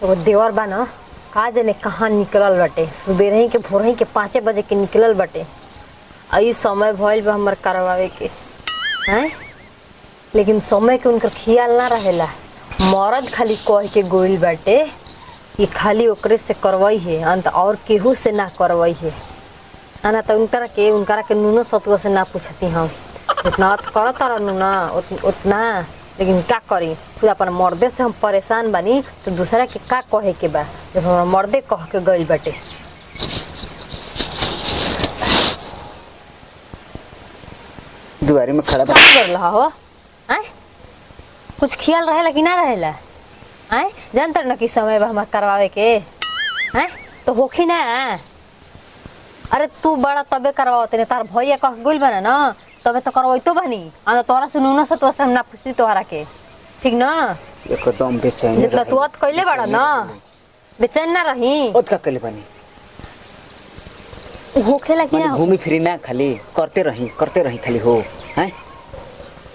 तो देवर बा न का जाने कहाँ निकलल बाटे। सुबह ही के भोर ही के 5 बजे के निकलल बाटे। आई समय भइल बा हमर करवावे के हैं, लेकिन समय के उनकर ख्याल ना रहेला। मरद खाली कह के गोइल बाटे कि खाली ओकरे से करवाई है, अंत और केहू से ना करवाई है। आना तो उनकरा के नूनो सतुआ से ना पूछती हम। जितना करत रहनु ना उतना, लेकिन का करी खुद अपन मर्दे से हम परेशान बानी तो दूसरा के का कहे के बा जब हमारा मर्दे कह के गइल बाटे। दुआरी में खड़ा क्या कर रहा हो हैं? कुछ ख्याल रहेला कि ना रहेला हैं? जानतर न कि समय बा हमार करवावे के हैं तो होखी ना। अरे तू बड़ा तबे करवावते ने तार भैया कह गइल बना ना तबे तो करवाइतो बानी। आ तोरा से नूनो से तो हम ना पूछती तोहरा के, ठीक ना? एकदम बेचैन जितना तू अत कइले बड़ा ना बेचैन ना रही। ओत का कइले बानी होखेला कि ना घूमी फिरी ना खाली करते रही खाली हो हैं।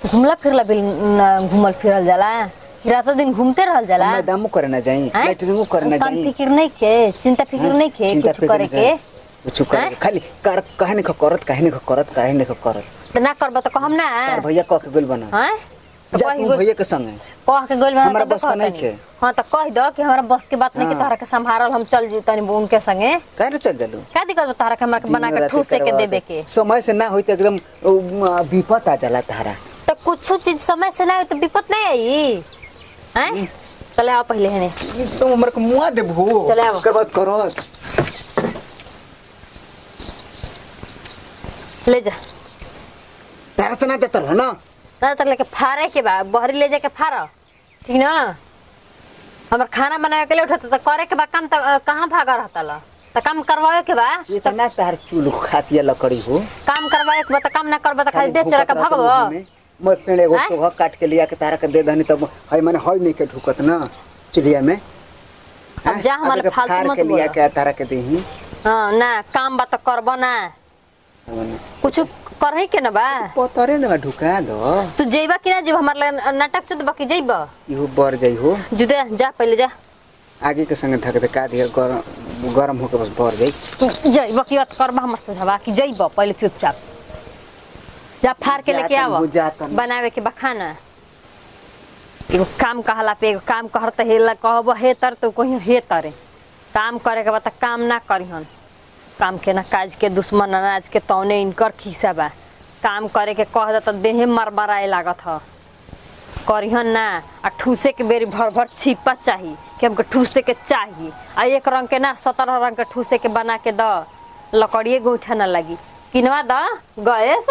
घुमला फिरला बिल घुमल फिरल जाला, रातों दिन घूमते रहल जाला। मैं दामो करे ना जाई, लेटरिंगो करे ना जाई। फिक्र नहीं खे, चिंता फिक्र नहीं खे कुछ करे के कुछ करे खाली कर काहे नहीं करत तो ना करब तो कहम ना। तार भैया कह के गइल बना हैं तो जा तू भैया के संगे कह के गइल बना हमरा बस का नहीं खे। हां तो कह दो कि हमरा बस के बात नहीं कि तोहरा के संभारल हम चल जीतनी बोन के संगे। काहे ना चल जालू? का दिक्कत बा तोहरा के हमरा के बना के ठूस के देबे के? समय से ना होई तो एकदम विपत आ जाला तारा। तो कुछ चीज समय से ना हो तो विपत नहीं आई हैं। चले आओ पहले है एकदम हमर के मुआ देबो। चले आओ कर बात करो ले जा। तारा से ना देता रहो ना ना तक लेके फारे के बा बहरी ले जाके फारा, ठीक ना? हमर खाना बनावे के लिए उठत त करे के बा काम त कहां भागा रहता ला त काम करवावे के बा। ये त ना तार चूल खातिया लकड़ी हो। काम करवावे के बा त काम ना करबा त खाली दे चरा के भागबो। मैं पेड़ एगो सोहा काट के लिया के तारा के दे दनी तब हई माने हई नहीं के ढुकत ना चुलिया में। अब जा हमारे फालतू मत लिया के तारा के देही। हां ना काम बा त करबो ना, कुछ करही के ना बा पतरे ना ढुका दो। तू जइबा कि ना जब हमर नाटक चत बाकी जइबा इहो बर जाई हो। जुदे जा पहले जा आगे के संग धक दे का दिया गरम होके बस बर जाई। तू जइबा कि अत करबा हमर से झबा कि जइबा पहले चुपचाप जा फार के लेके आवा बनावे के बखाना। एगो काम कहला पे एगो काम कहत हेला कहबो हे तर तो कहीं हे तरे काम करे के बा त काम ना करिहन। काम के ना काज के दुश्मन अनाज के तौने इनकर खिसा बा। काम करे के कह त देहे मरमराए लागत ह करिहन ना। आ ठूसे के बेरी भर भर छिपा चाहिए कि हमके ठूसे के चाहिए। आ एक रंग के ना 17 रंग के ठूसे के बना के द लकड़िए गोइठा ना लगी किनवा द गैस